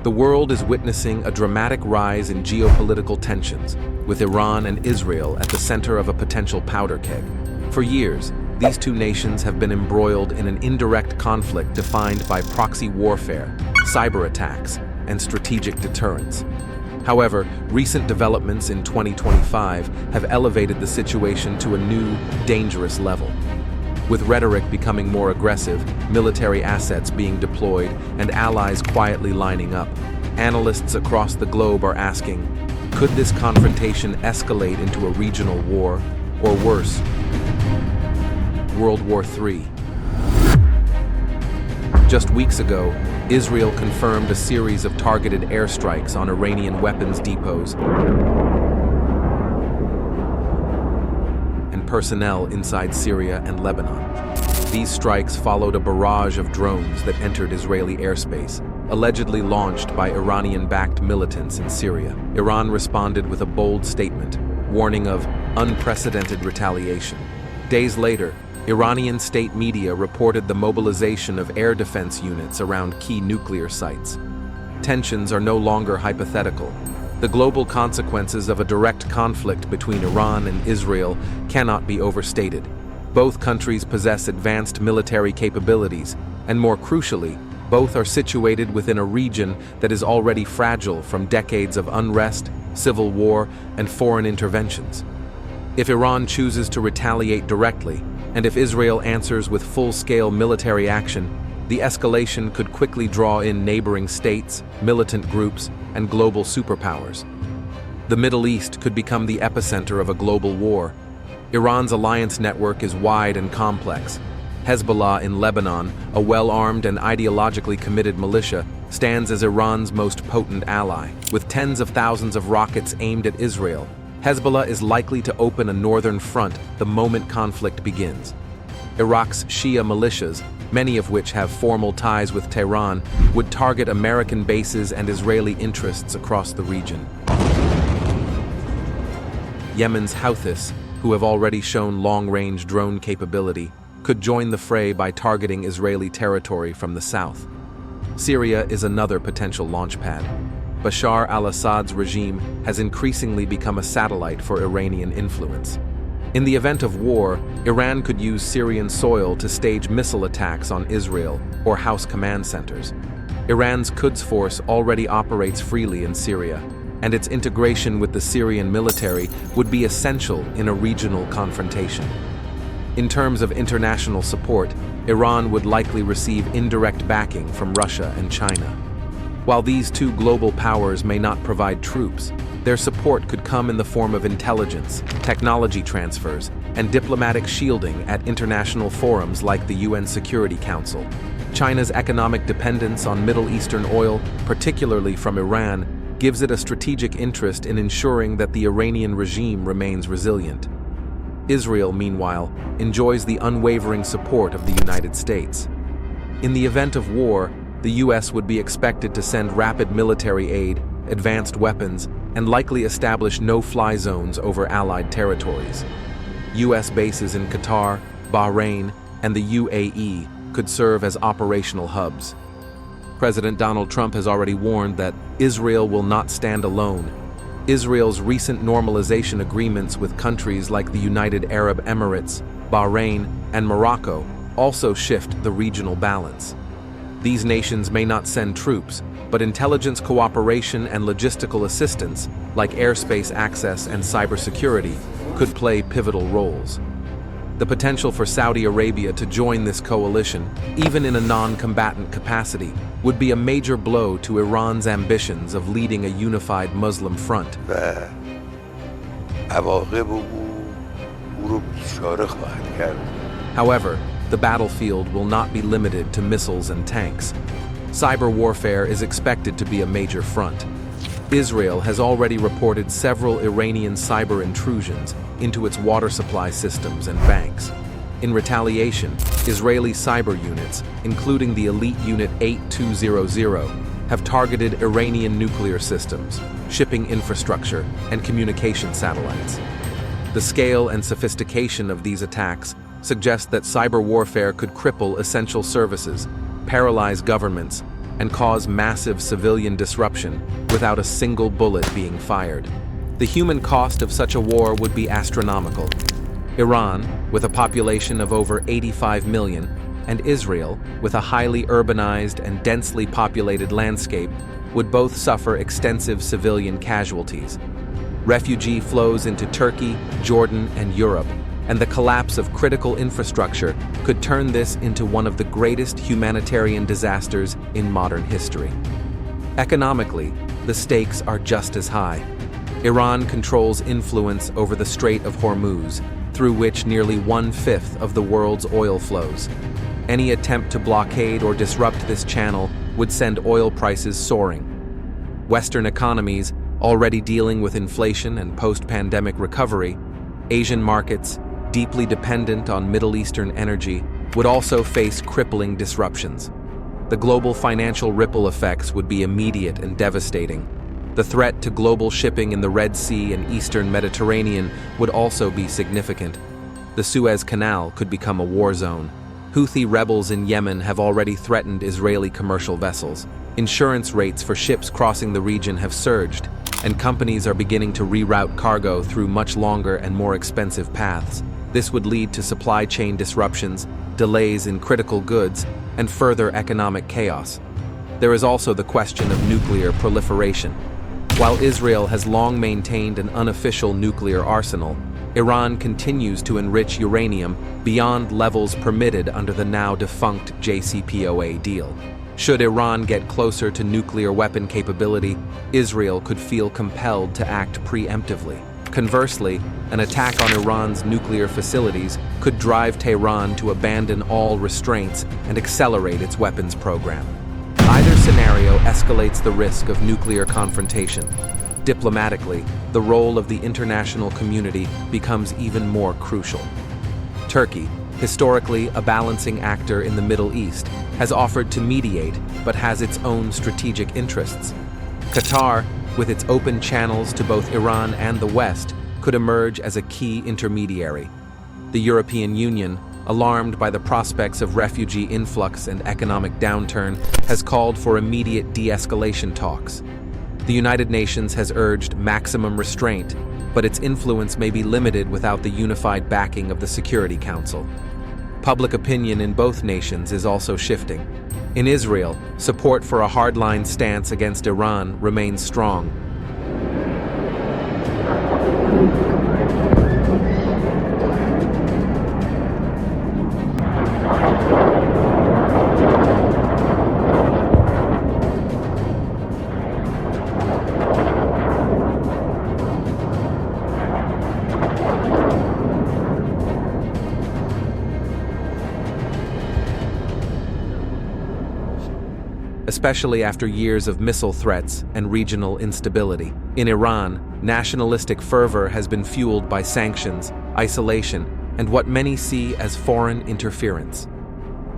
The world is witnessing a dramatic rise in geopolitical tensions, with Iran and Israel at the center of a potential powder keg. For years, these two nations have been embroiled in an indirect conflict defined by proxy warfare, cyber attacks, and strategic deterrence. However, recent developments in 2025 have elevated the situation to a new, dangerous level. With rhetoric becoming more aggressive, military assets being deployed, and allies quietly lining up, analysts across the globe are asking, could this confrontation escalate into a regional war, or worse, World War III? Just weeks ago, Israel confirmed a series of targeted airstrikes on Iranian weapons depots and personnel inside Syria and Lebanon. These strikes followed a barrage of drones that entered Israeli airspace, allegedly launched by Iranian-backed militants in Syria. Iran responded with a bold statement, warning of unprecedented retaliation. Days later, Iranian state media reported the mobilization of air defense units around key nuclear sites. Tensions are no longer hypothetical. The global consequences of a direct conflict between Iran and Israel cannot be overstated. Both countries possess advanced military capabilities, and more crucially, both are situated within a region that is already fragile from decades of unrest, civil war, and foreign interventions. If Iran chooses to retaliate directly, and if Israel answers with full-scale military action, the escalation could quickly draw in neighboring states, militant groups, and global superpowers. The Middle East could become the epicenter of a global war. Iran's alliance network is wide and complex. Hezbollah in Lebanon, a well-armed and ideologically committed militia, stands as Iran's most potent ally. With tens of thousands of rockets aimed at Israel, Hezbollah is likely to open a northern front the moment conflict begins. Iraq's Shia militias, many of which have formal ties with Tehran, would target American bases and Israeli interests across the region. Yemen's Houthis, who have already shown long-range drone capability, could join the fray by targeting Israeli territory from the south. Syria is another potential launchpad. Bashar al-Assad's regime has increasingly become a satellite for Iranian influence. In the event of war, Iran could use Syrian soil to stage missile attacks on Israel or house command centers. Iran's Quds force already operates freely in Syria, and its integration with the Syrian military would be essential in a regional confrontation. In terms of international support, Iran would likely receive indirect backing from Russia and China. While these two global powers may not provide troops, their support could come in the form of intelligence, technology transfers, and diplomatic shielding at international forums like the UN Security Council. China's economic dependence on Middle Eastern oil, particularly from Iran, gives it a strategic interest in ensuring that the Iranian regime remains resilient. Israel, meanwhile, enjoys the unwavering support of the United States. In the event of war, the U.S. would be expected to send rapid military aid, advanced weapons, and likely establish no-fly zones over Allied territories. U.S. bases in Qatar, Bahrain, and the UAE could serve as operational hubs. President Donald Trump has already warned that Israel will not stand alone. Israel's recent normalization agreements with countries like the United Arab Emirates, Bahrain, and Morocco also shift the regional balance. These nations may not send troops, but intelligence cooperation and logistical assistance, like airspace access and cybersecurity, could play pivotal roles. The potential for Saudi Arabia to join this coalition, even in a non-combatant capacity, would be a major blow to Iran's ambitions of leading a unified Muslim front. However, the battlefield will not be limited to missiles and tanks. Cyber warfare is expected to be a major front. Israel has already reported several Iranian cyber intrusions into its water supply systems and banks. In retaliation, Israeli cyber units, including the elite Unit 8200, have targeted Iranian nuclear systems, shipping infrastructure, and communication satellites. The scale and sophistication of these attacks suggest that cyber warfare could cripple essential services, paralyze governments, and cause massive civilian disruption without a single bullet being fired. The human cost of such a war would be astronomical. Iran, with a population of over 85 million, and Israel, with a highly urbanized and densely populated landscape, would both suffer extensive civilian casualties. Refugee flows into Turkey, Jordan, and Europe, and the collapse of critical infrastructure could turn this into one of the greatest humanitarian disasters in modern history. Economically, the stakes are just as high. Iran controls influence over the Strait of Hormuz, through which nearly 1/5 of the world's oil flows. Any attempt to blockade or disrupt this channel would send oil prices soaring. Western economies, already dealing with inflation and post-pandemic recovery, Asian markets, deeply dependent on Middle Eastern energy, would also face crippling disruptions. The global financial ripple effects would be immediate and devastating. The threat to global shipping in the Red Sea and Eastern Mediterranean would also be significant. The Suez Canal could become a war zone. Houthi rebels in Yemen have already threatened Israeli commercial vessels. Insurance rates for ships crossing the region have surged, and companies are beginning to reroute cargo through much longer and more expensive paths. This would lead to supply chain disruptions, delays in critical goods, and further economic chaos. There is also the question of nuclear proliferation. While Israel has long maintained an unofficial nuclear arsenal, Iran continues to enrich uranium beyond levels permitted under the now defunct JCPOA deal. Should Iran get closer to nuclear weapon capability, Israel could feel compelled to act preemptively. Conversely, an attack on Iran's nuclear facilities could drive Tehran to abandon all restraints and accelerate its weapons program. Either scenario escalates the risk of nuclear confrontation. Diplomatically, the role of the international community becomes even more crucial. Turkey, historically a balancing actor in the Middle East, has offered to mediate but has its own strategic interests. Qatar, with its open channels to both Iran and the West, could emerge as a key intermediary. The European Union, alarmed by the prospects of refugee influx and economic downturn, has called for immediate de-escalation talks. The United Nations has urged maximum restraint, but its influence may be limited without the unified backing of the Security Council. Public opinion in both nations is also shifting. In Israel, support for a hardline stance against Iran remains strong. Especially after years of missile threats and regional instability. In Iran, nationalistic fervor has been fueled by sanctions, isolation, and what many see as foreign interference.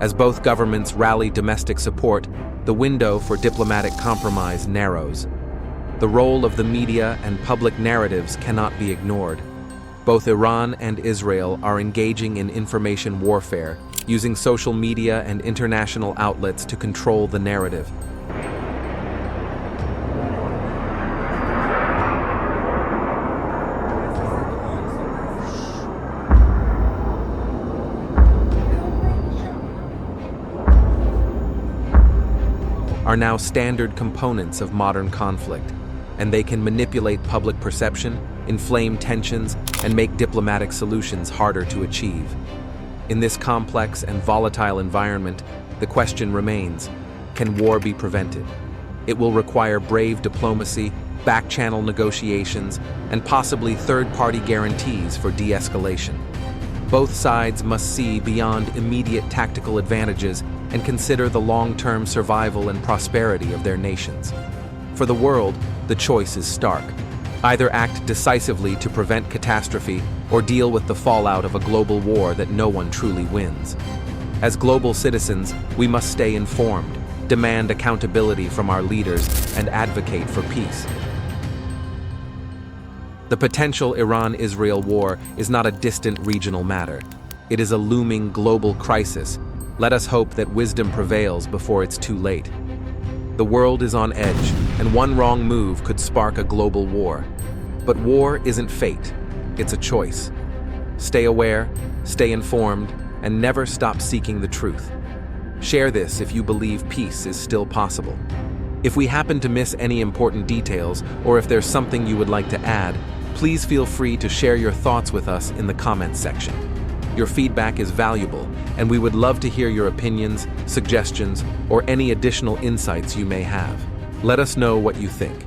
As both governments rally domestic support, the window for diplomatic compromise narrows. The role of the media and public narratives cannot be ignored. Both Iran and Israel are engaging in information warfare, using social media and international outlets to control the narrative. Are now standard components of modern conflict, and they can manipulate public perception, inflame tensions, and make diplomatic solutions harder to achieve. In this complex and volatile environment, the question remains, can war be prevented? It will require brave diplomacy, back-channel negotiations, and possibly third-party guarantees for de-escalation. Both sides must see beyond immediate tactical advantages and consider the long-term survival and prosperity of their nations. For the world, the choice is stark. Either act decisively to prevent catastrophe or deal with the fallout of a global war that no one truly wins. As global citizens, we must stay informed, demand accountability from our leaders, and advocate for peace. The potential Iran-Israel war is not a distant regional matter. It is a looming global crisis. Let us hope that wisdom prevails before it's too late. The world is on edge, and one wrong move could spark a global war. But war isn't fate, it's a choice. Stay aware, stay informed, and never stop seeking the truth. Share this if you believe peace is still possible. If we happen to miss any important details, or if there's something you would like to add, please feel free to share your thoughts with us in the comments section. Your feedback is valuable, and we would love to hear your opinions, suggestions, or any additional insights you may have. Let us know what you think.